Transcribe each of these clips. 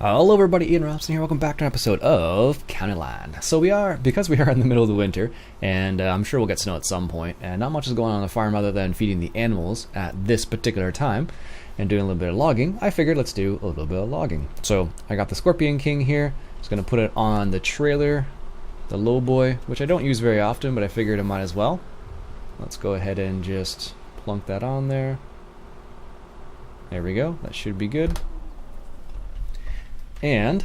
Hello everybody, Iain Robson here. Welcome back to an episode of Countyland. So because we are in the middle of the winter, and I'm sure we'll get snow at some point, and not much is going on the farm other than feeding the animals at this particular time, and doing a little bit of logging, I figured let's do a little bit of logging. So I got the Scorpion King here. Just going to put it on the trailer, the low boy, which I don't use very often, but I figured I might as well. Let's go ahead and just plunk that on there. There we go. That should be good. And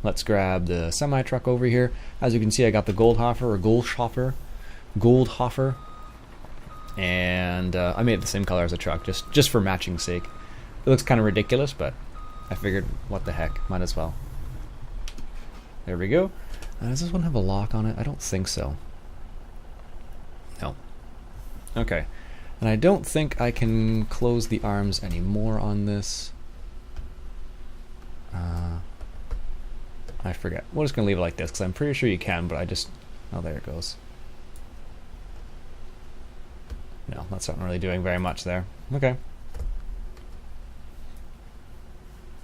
let's grab the semi-truck over here. As you can see, I got the Goldhofer, and I made it the same color as the truck, just for matching sake. It looks kind of ridiculous, but I figured, what the heck, might as well. There we go. Does this one have a lock on it? I don't think so. No. Okay. And I don't think I can close the arms anymore on this. I forget. We're just going to leave it like this because I'm pretty sure you can, but oh, there it goes. No, that's not really doing very much there. Okay.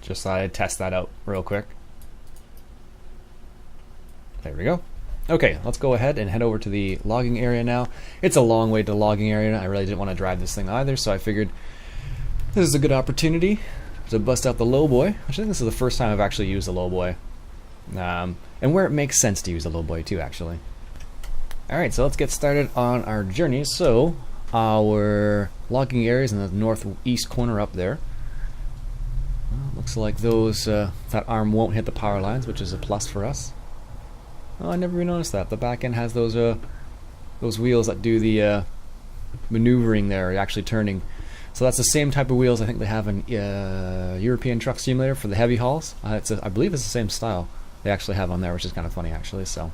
Just thought I'd test that out real quick. There we go. Okay, let's go ahead and head over to the logging area now. It's a long way to the logging area. I really didn't want to drive this thing either, so I figured this is a good opportunity to bust out the low boy. Which I think this is the first time I've actually used the low boy. And where it makes sense to use the low boy too, actually. Alright, so let's get started on our journey. So, our logging area is in the northeast corner up there. Well, looks like that arm won't hit the power lines, which is a plus for us. Oh, I never even noticed that. The back end has those wheels that do the maneuvering there, actually turning. So that's the same type of wheels I think they have in European Truck Simulator for the heavy hauls. I believe it's the same style they actually have on there, which is kind of funny actually. So,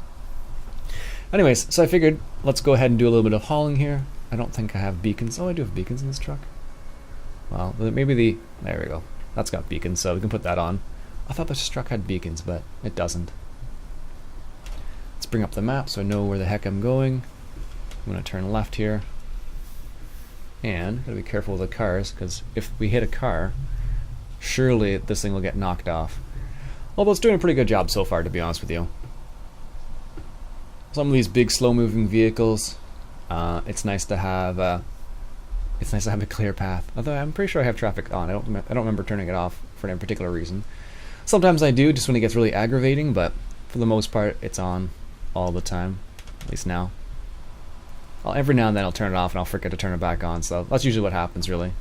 anyways, so I figured let's go ahead and do a little bit of hauling here. I don't think I have beacons. Oh, I do have beacons in this truck. Well, maybe there we go. That's got beacons, so we can put that on. I thought this truck had beacons, but it doesn't. Let's bring up the map so I know where the heck I'm going. I'm going to turn left here. And gotta be careful with the cars, because if we hit a car, surely this thing will get knocked off. Although it's doing a pretty good job so far, to be honest with you. Some of these big, slow-moving vehicles, it's nice to have a clear path. Although I'm pretty sure I have traffic on. I don't remember turning it off for any particular reason. Sometimes I do, just when it gets really aggravating, but for the most part, it's on all the time, at least now. Every now and then I'll turn it off and I'll forget to turn it back on, so that's usually what happens, really.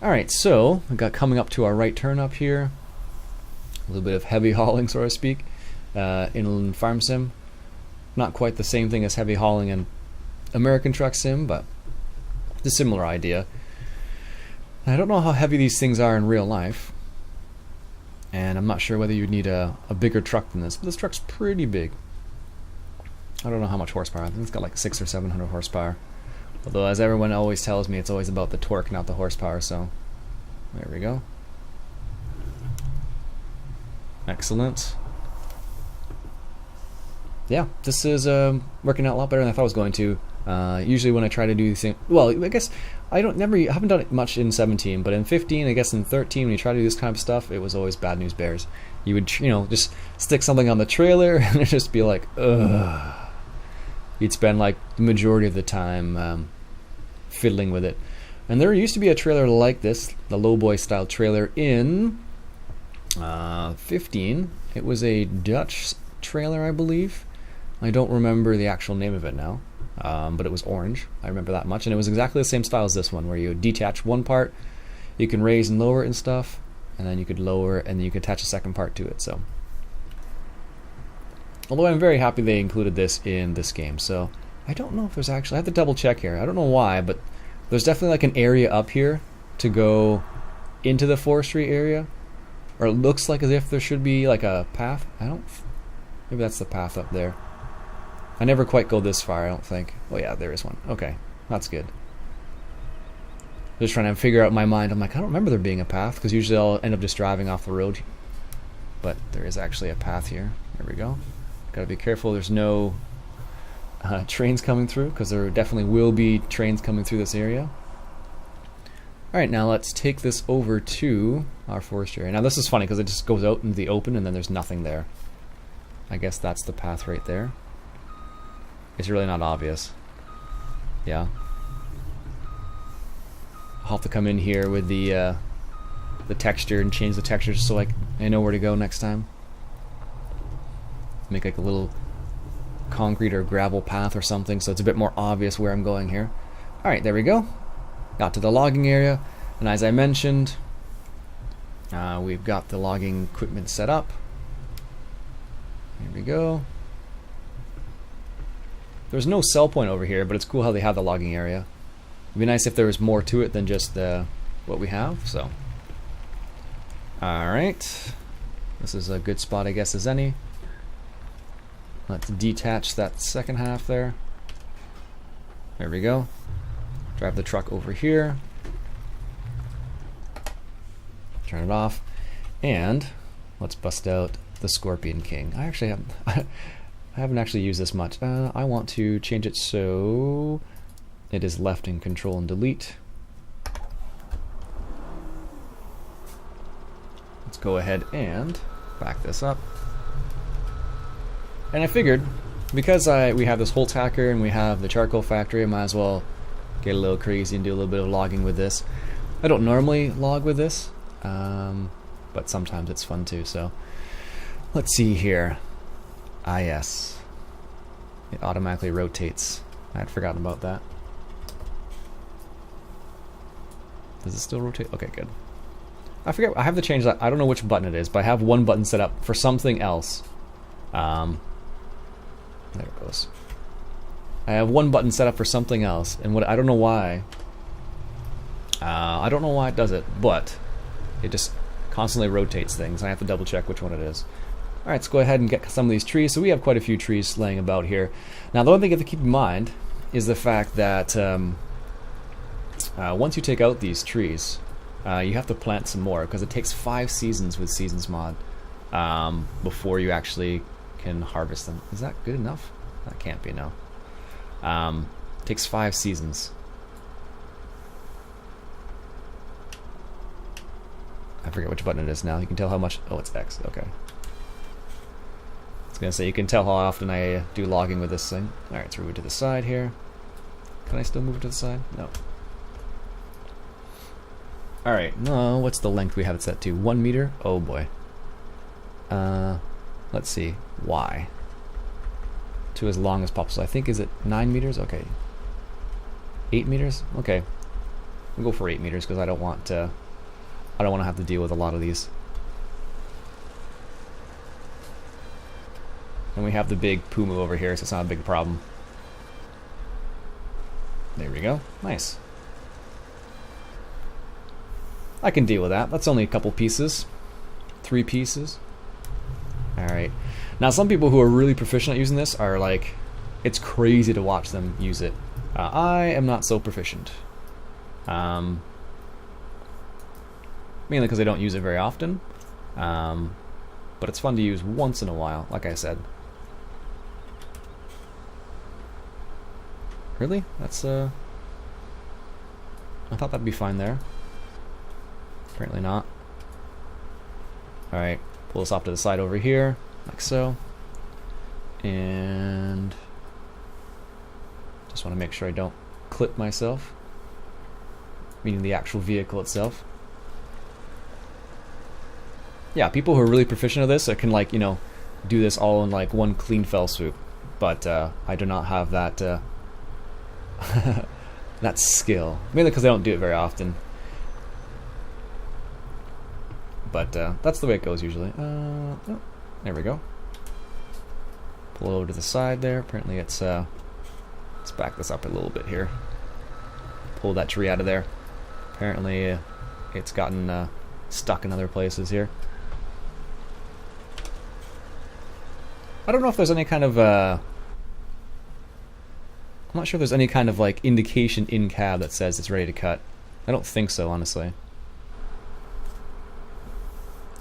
Alright, so we've got coming up to our right turn up here. A little bit of heavy hauling, so to speak, in Farm Sim. Not quite the same thing as heavy hauling in American Truck Sim, but it's a similar idea. I don't know how heavy these things are in real life, and I'm not sure whether you'd need a bigger truck than this, but this truck's pretty big. I don't know how much horsepower. I think it's got like 600 or 700 horsepower. Although, as everyone always tells me, it's always about the torque, not the horsepower, so there we go. Excellent. Yeah, this is working out a lot better than I thought it was going to. Usually when I try to do the same, well, I guess I haven't done it much in 17, but in 15, I guess in 13, when you try to do this kind of stuff, it was always bad news bears. You would, just stick something on the trailer and it'd just be like, ugh. You'd spend like the majority of the time fiddling with it. And there used to be a trailer like this, the lowboy style trailer in 15. It was a Dutch trailer, I believe. I don't remember the actual name of it now, but it was orange. I remember that much. And it was exactly the same style as this one, where you would detach one part, you can raise and lower it and stuff, and then you could lower and then you could attach a second part to it. So, although I'm very happy they included this in this game. So I don't know if there's actually, I have to double check here. I don't know why, but there's definitely like an area up here to go into the forestry area, or it looks like as if there should be like a path. Maybe that's the path up there. I never quite go this far, I don't think. Oh yeah, there is one. Okay, that's good. Just trying to figure out in my mind, I'm like, I don't remember there being a path, because usually I'll end up just driving off the road. But there is actually a path here. There we go. Gotta be careful there's no trains coming through, because there definitely will be trains coming through this area. Alright, now let's take this over to our forestry area. Now this is funny because it just goes out into the open and then there's nothing there. I guess that's the path right there. It's really not obvious. Yeah. I'll have to come in here with the texture and change the texture just so I know where to go next time. Make like a little concrete or gravel path or something so it's a bit more obvious where I'm going here. Alright, there we go. Got to the logging area, and as I mentioned, we've got the logging equipment set up. Here we go. There's no sell point over here, but it's cool how they have the logging area. It'd be nice if there was more to it than just what we have. So, all right, this is a good spot, I guess, as any. Let's detach that second half there. There we go. Drive the truck over here. Turn it off, and let's bust out the Scorpion King. I actually have. I haven't actually used this much. I want to change it so it is left in Control and Delete. Let's go ahead and back this up. And I figured, because we have this whole tacker and we have the charcoal factory, I might as well get a little crazy and do a little bit of logging with this. I don't normally log with this, but sometimes it's fun too. So let's see here. Ah, yes. It automatically rotates. I had forgotten about that. Does it still rotate? Okay, good. I forget. I have to change that. I don't know which button it is, but I have one button set up for something else. There it goes. I have one button set up for something else, and I don't know why. I don't know why it does it, but it just constantly rotates things. I have to double check which one it is. Alright, let's go ahead and get some of these trees. So we have quite a few trees laying about here. Now the one thing you have to keep in mind is the fact that once you take out these trees, you have to plant some more, because it takes 5 seasons with Seasons Mod before you actually can harvest them. Is that good enough? That can't be, no. Takes 5 seasons. I forget which button it is now. You can tell how much. Oh, it's X. Okay. I was gonna say you can tell how often I do logging with this thing. All right, let's move it to the side here. Can I still move it to the side? No. All right. No. What's the length we have it set to? 1 meter. Oh boy. Let's see. Y. To as long as possible. I think, is it 9 meters? Okay. 8 meters? Okay. We'll go for 8 meters because I don't want to have to deal with a lot of these. And we have the big Puma over here, so it's not a big problem. There we go. Nice. I can deal with that. That's only a couple pieces. 3 pieces. Alright. Now some people who are really proficient at using this are like, it's crazy to watch them use it. I am not so proficient. Mainly because I don't use it very often. But it's fun to use once in a while, like I said. Really? That's I thought that'd be fine there. Apparently not. Alright, pull this off to the side over here, like so. And just want to make sure I don't clip myself. Meaning the actual vehicle itself. Yeah, people who are really proficient at this can, like, you know, do this all in like one clean fell swoop. But I do not have that that skill. Mainly because I don't do it very often. But that's the way it goes usually. Oh, there we go. Pull it over to the side there. Apparently it's let's back this up a little bit here. Pull that tree out of there. Apparently it's gotten stuck in other places here. I don't know if there's any kind of I'm not sure if there's any kind of like indication in cab that says it's ready to cut. I don't think so, honestly.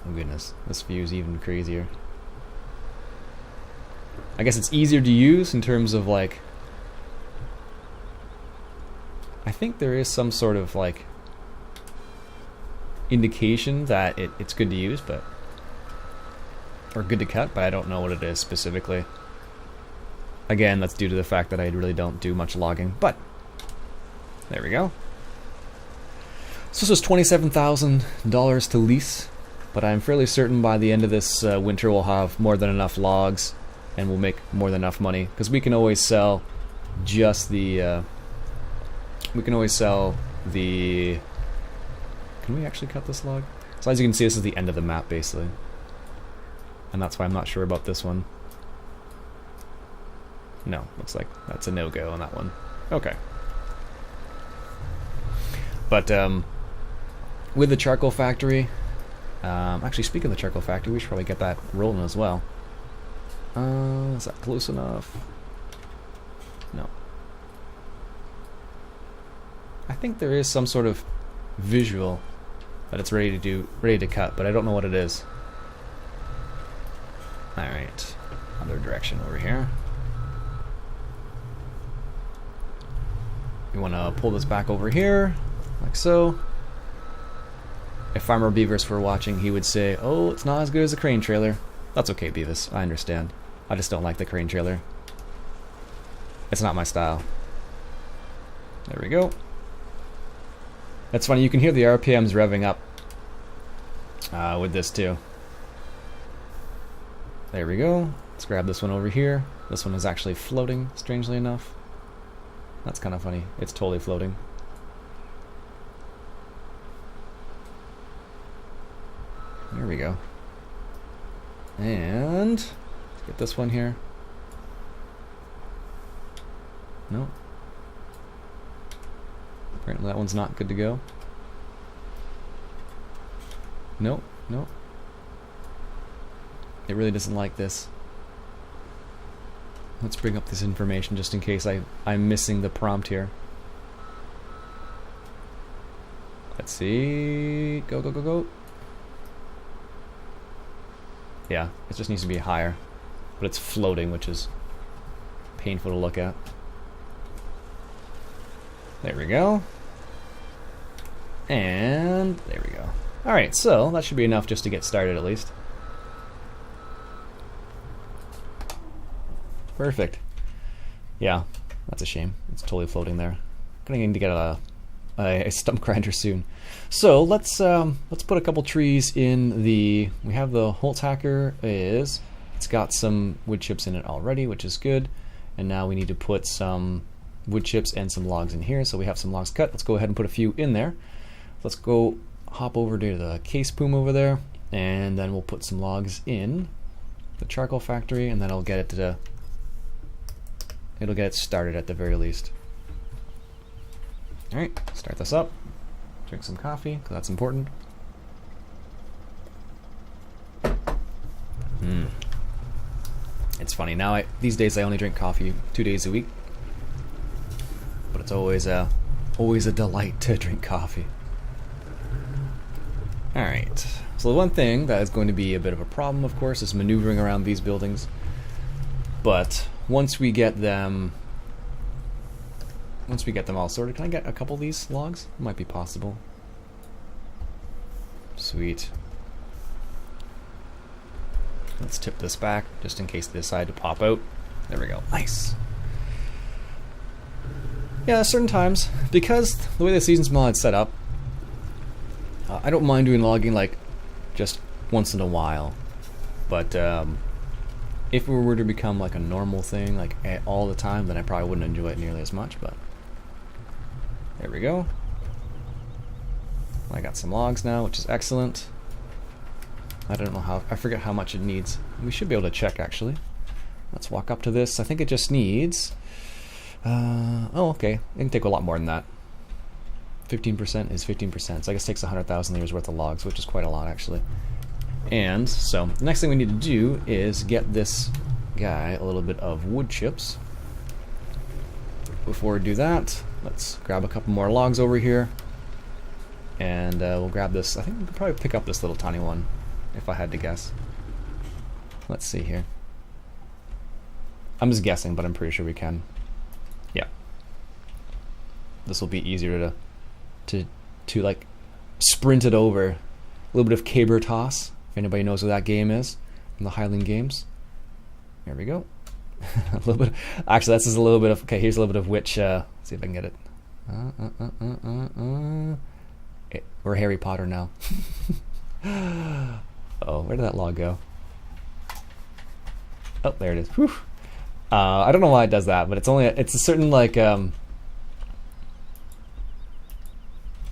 Oh goodness, this view is even crazier. I guess it's easier to use in terms of like, I think there is some sort of like indication that it's good to use, but or good to cut, but I don't know what it is specifically. Again, that's due to the fact that I really don't do much logging, but there we go. So this is $27,000 to lease, but I'm fairly certain by the end of this winter we'll have more than enough logs and we'll make more than enough money, because we can always sell just the can we actually cut this log? So as you can see, this is the end of the map basically, and that's why I'm not sure about this one. No, looks like that's a no-go on that one. Okay. But with the charcoal factory, actually speaking of the charcoal factory, we should probably get that rolling as well. Is that close enough? No. I think there is some sort of visual that it's ready to cut, but I don't know what it is. Alright, other direction over here. You want to pull this back over here, like so. If Farmer Beavis were watching, he would say, "Oh, it's not as good as a crane trailer." That's okay, Beavis, I understand. I just don't like the crane trailer. It's not my style. There we go. That's funny, you can hear the RPMs revving up with this too. There we go. Let's grab this one over here. This one is actually floating, strangely enough. That's kind of funny. It's totally floating. There we go. And let's get this one here. No. Apparently that one's not good to go. Nope, nope. It really doesn't like this. Let's bring up this information just in case I'm missing the prompt here. Let's see. Go, go, go, go. Yeah, it just needs to be higher. But it's floating, which is painful to look at. There we go. And there we go. Alright, so that should be enough just to get started at least. Perfect. Yeah, that's a shame. It's totally floating there. Gonna need to get a stump grinder soon. So let's put a couple trees in the. We have the Holtz hacker. It's got some wood chips in it already, which is good. And now we need to put some wood chips and some logs in here. So we have some logs cut. Let's go ahead and put a few in there. Let's go hop over to the case boom over there, and then we'll put some logs in the charcoal factory, and then I'll get it to. It'll get it started at the very least. Alright, start this up. Drink some coffee, because that's important. It's funny, now these days I only drink coffee 2 days a week. But it's always a delight to drink coffee. Alright, so the one thing that is going to be a bit of a problem, of course, is maneuvering around these buildings. But once we get them all sorted, can I get a couple of these logs? Might be possible. Sweet. Let's tip this back just in case they decide to pop out. There we go. Nice. Yeah, certain times, because the way the Seasons mod is set up, I don't mind doing logging like just once in a while, but if it were to become like a normal thing, like all the time, then I probably wouldn't enjoy it nearly as much. But there we go. I got some logs now, which is excellent. I don't know how, I forget how much it needs. We should be able to check actually. Let's walk up to this. I think it just needs, oh okay, it can take a lot more than that. 15% is 15%, so I guess it takes 100,000 liters worth of logs, which is quite a lot actually. And so the next thing we need to do is get this guy a little bit of wood chips. Before we do that, let's grab a couple more logs over here, and we'll grab this. I think we could probably pick up this little tiny one if I had to guess. Let's see here. I'm just guessing, but I'm pretty sure we can. Yeah, this will be easier to like sprinted over. A little bit of caber toss, if anybody knows what that game is, from the Highland games. There we go. A little bit. Actually, that's just a little bit of. Okay, here's a little bit of which. Let's see if I can get it. We're Harry Potter now. Oh, where did that log go? Oh, there it is. Whew. I don't know why it does that, but it's a certain like. Can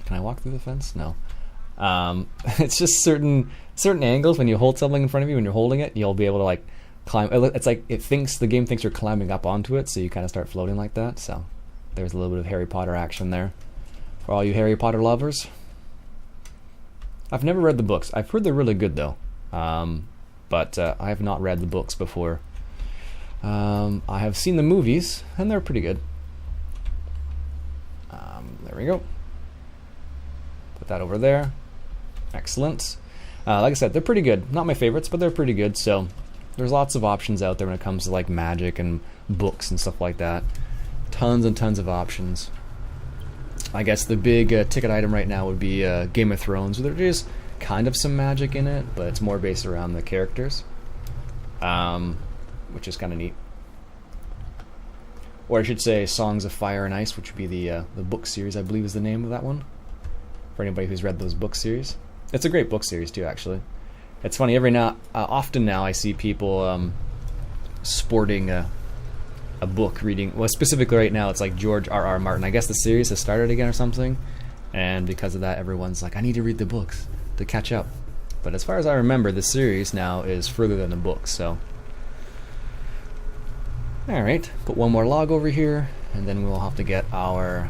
I walk through the fence? No. It's just certain angles when you hold something in front of you. When you're holding it, you'll be able to like climb. It's like the game thinks you're climbing up onto it, so you kind of start floating like that. So there's a little bit of Harry Potter action there for all you Harry Potter lovers. I've never read the books. I've heard they're really good though, but I have not read the books before. I have seen the movies, and they're pretty good. There we go. Put that over there. Excellent. Like I said, they're pretty good. Not my favorites, but they're pretty good. So there's lots of options out there when it comes to like magic and books and stuff like that. Tons and tons of options. I guess the big ticket item right now would be Game of Thrones. There is kind of some magic in it, but it's more based around the characters, which is kind of neat. Or I should say Songs of Fire and Ice, which would be the book series, I believe is the name of that one. For anybody who's read those book series. It's a great book series too, actually. It's funny, often now I see people sporting a book reading. Well, specifically right now it's like George R.R. Martin. I guess the series has started again or something, and because of that everyone's like, I need to read the books to catch up. But as far as I remember, the series now is further than the books, so. Alright, put one more log over here, and then we'll have to get our...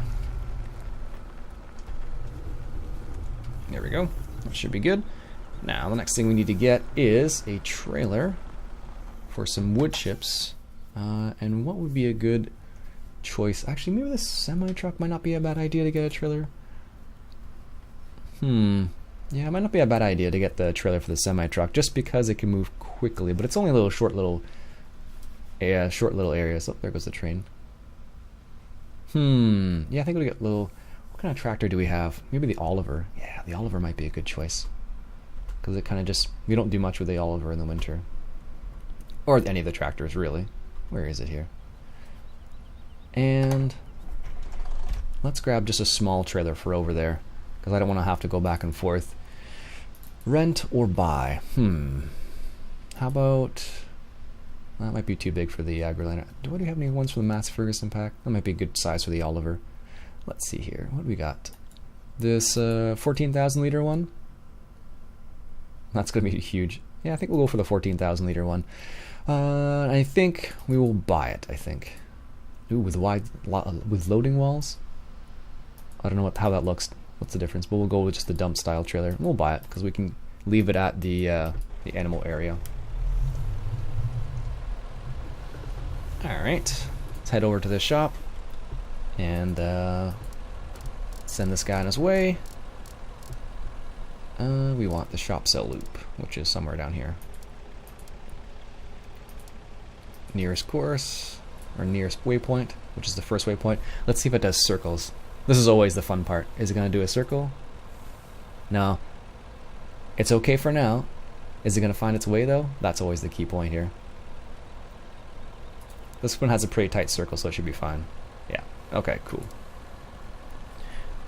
There we go. That should be good. Now, the next thing we need to get is a trailer for some wood chips. And what would be a good choice? Actually, maybe this semi-truck might not be a bad idea to get a trailer. Yeah, it might not be a bad idea to get the trailer for the semi-truck, just because it can move quickly. But it's only a short little area. So there goes the train. Yeah, I think we'll get a little... What kind of tractor do we have? Maybe the Oliver. Yeah, the Oliver might be a good choice. Because it kind of just... We don't do much with the Oliver in the winter. Or any of the tractors, really. Where is it here? And... let's grab just a small trailer for over there. Because I don't want to have to go back and forth. Rent or buy? How about... That might be too big for the Agroliner. Do we have any ones for the Mass Ferguson pack? That might be a good size for the Oliver. Let's see here. What do we got? This 14,000 liter one? That's going to be huge. Yeah, I think we'll go for the 14,000 liter one. I think we will buy it, I think. Ooh, with loading walls? I don't know how that looks. What's the difference? But we'll go with just the dump style trailer. We'll buy it because we can leave it at the animal area. Alright, let's head over to the shop and send this guy on his way. We want the shop cell loop, which is somewhere down here. Nearest course, or nearest waypoint, which is the first waypoint. Let's see if it does circles. This is always the fun part. Is it going to do a circle? No. It's okay for now. Is it going to find its way though? That's always the key point here. This one has a pretty tight circle, so it should be fine. Yeah. Okay, cool.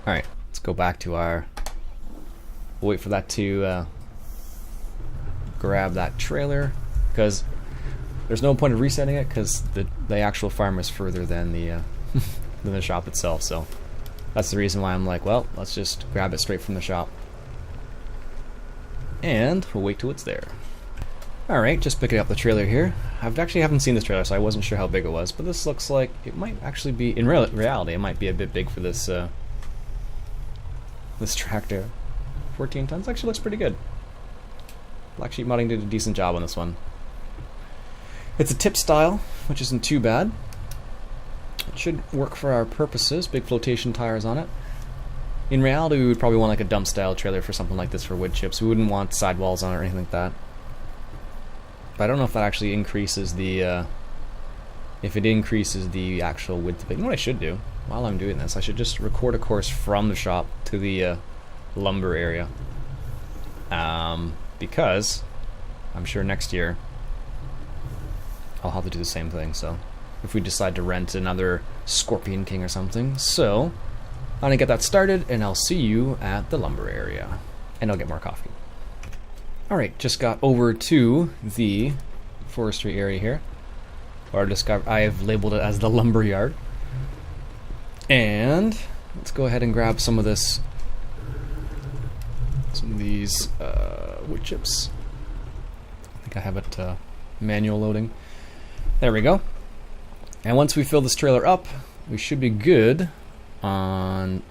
Alright, let's go back to our... We'll wait for that to grab that trailer, because there's no point of resetting it, because the actual farm is further than the than the shop itself, so that's the reason why I'm like, well, let's just grab it straight from the shop. And we'll wait till it's there. Alright, just picking up the trailer here. I haven't seen this trailer, so I wasn't sure how big it was, but this looks like it might actually be, in reality, it might be a bit big for this this tractor. 14 tons actually looks pretty good. Black Sheep Modding did a decent job on this one. It's a tip style, which isn't too bad. It should work for our purposes. Big flotation tires on it. In reality, we would probably want like a dump style trailer for something like this for wood chips. We wouldn't want sidewalls on it or anything like that. But I don't know if that actually increases the if it increases the actual width of it. You know what I should do while I'm doing this? I should just record a course from the shop to the lumber area. Because I'm sure next year I'll have to do the same thing, so if we decide to rent another Scorpion King or something. So I'm gonna get that started, and I'll see you at the lumber area, and I'll get more coffee. Alright, just got over to the forestry area here, or I've labeled it as the lumber yard. And let's go ahead and grab some of these wood chips. I think I have it manual loading. There we go. And once we fill this trailer up, we should be good on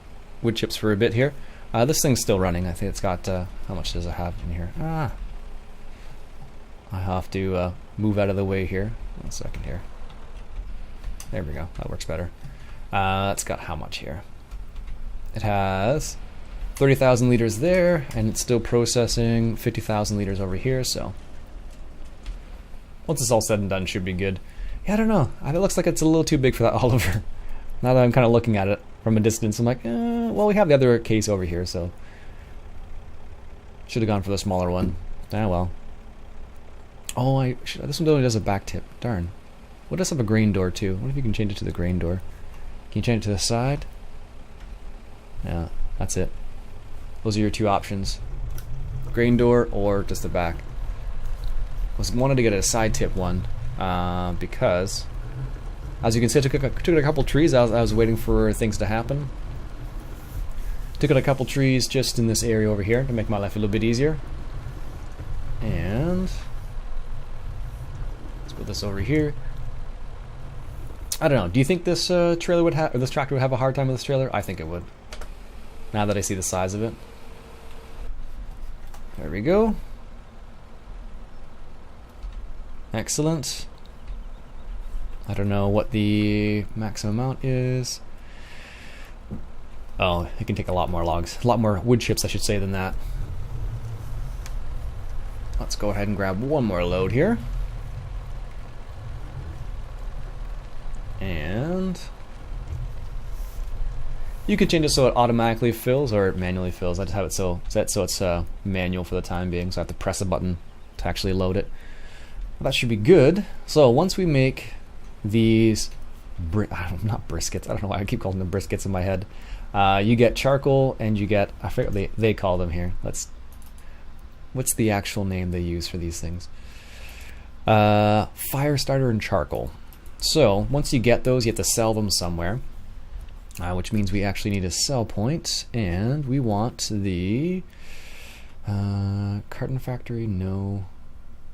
wood chips for a bit here. This thing's still running. I think it's got, how much does it have in here? I have to move out of the way here. 1 second here. There we go. That works better. It's got how much here? It has 30,000 liters there, and it's still processing 50,000 liters over here, so once it's all said and done, should be good. Yeah, I don't know. It looks like it's a little too big for that Oliver. Now that I'm kind of looking at it from a distance, I'm like, well, we have the other case over here, so should have gone for the smaller one. Ah, well. Oh, this one only does a back tip. Darn. What does have a grain door too? What if you can change it to the grain door? Can you change it to the side? Yeah, that's it. Those are your two options. Grain door or just the back. I wanted to get a side tip one because, as you can see, I took a couple trees. I was waiting for things to happen. Took out a couple trees just in this area over here to make my life a little bit easier. And let's put this over here. I don't know. Do you think this trailer would have, or this tractor would have a hard time with this trailer? I think it would. Now that I see the size of it. There we go. Excellent. I don't know what the maximum amount is. Oh, it can take a lot more logs. A lot more wood chips, I should say, than that. Let's go ahead and grab one more load here. And you can change it so it automatically fills or it manually fills. I just have it set so it's manual for the time being, so I have to press a button to actually load it. That should be good. So once we make these, not briskets, I don't know why I keep calling them briskets in my head. You get charcoal and you get, I forget what they call them here. What's the actual name they use for these things? Fire starter and charcoal. So once you get those, you have to sell them somewhere, which means we actually need a sell point, and we want the carton factory. No,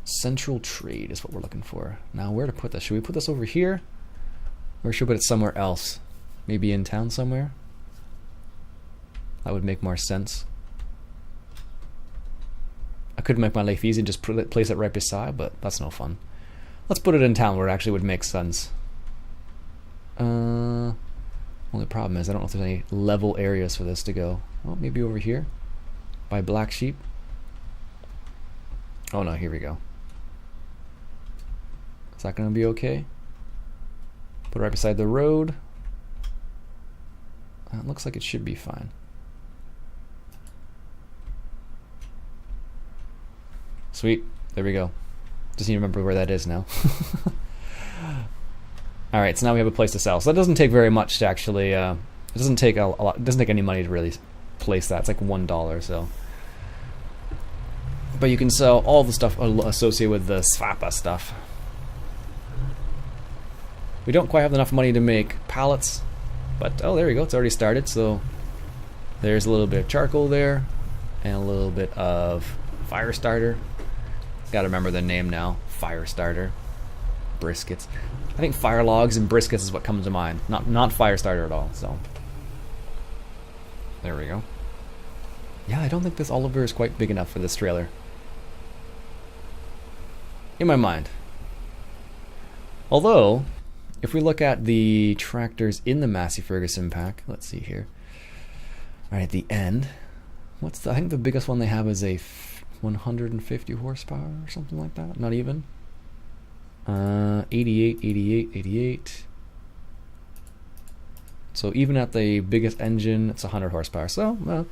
central trade is what we're looking for. Now, where to put this? Should we put this over here, or should we put it somewhere else? Maybe in town somewhere. That would make more sense. I could make my life easy and just place it right beside, but that's no fun. Let's put it in town where it actually would make sense. Only problem is I don't know if there's any level areas for this to go. Oh, maybe over here by Black Sheep. Oh no, here we go. Is that going to be okay? Put it right beside the road. It looks like it should be fine. Sweet, there we go. Just need to remember where that is now. Alright, so now we have a place to sell. So that doesn't take very much to actually, it doesn't take a lot, it doesn't take any money to really place that. It's like $1, so. But you can sell all the stuff associated with the Svapa stuff. We don't quite have enough money to make pallets, but oh, there we go, it's already started. So there's a little bit of charcoal there, and a little bit of fire starter. Gotta remember the name now. Fire starter. Briskets. I think fire logs and briskets is what comes to mind. Not fire starter at all, so. There we go. Yeah, I don't think this Oliver is quite big enough for this trailer. In my mind. Although, if we look at the tractors in the Massey Ferguson pack, let's see here. Right at the end. I think the biggest one they have is a 150 horsepower or something like that. Not even. 88, 88, 88. So even at the biggest engine, it's 100 horsepower. So, well,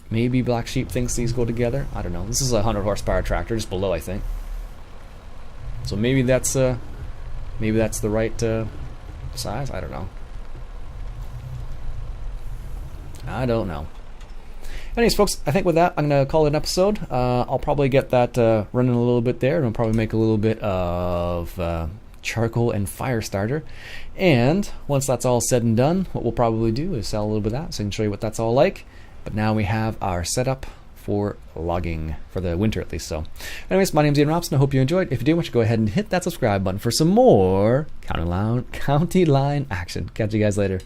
Maybe Black Sheep thinks these go together. I don't know. This is a 100 horsepower tractor, just below, I think. So maybe that's the right size. I don't know. I don't know. Anyways, folks, I think with that, I'm going to call it an episode. I'll probably get that running a little bit there, and I'll probably make a little bit of charcoal and fire starter. And once that's all said and done, what we'll probably do is sell a little bit of that, so I can show you what that's all like. But now we have our setup for logging, for the winter at least. So anyways, my name's Iain Robson. I hope you enjoyed. If you do, why don't you go ahead and hit that subscribe button for some more county line action. Catch you guys later.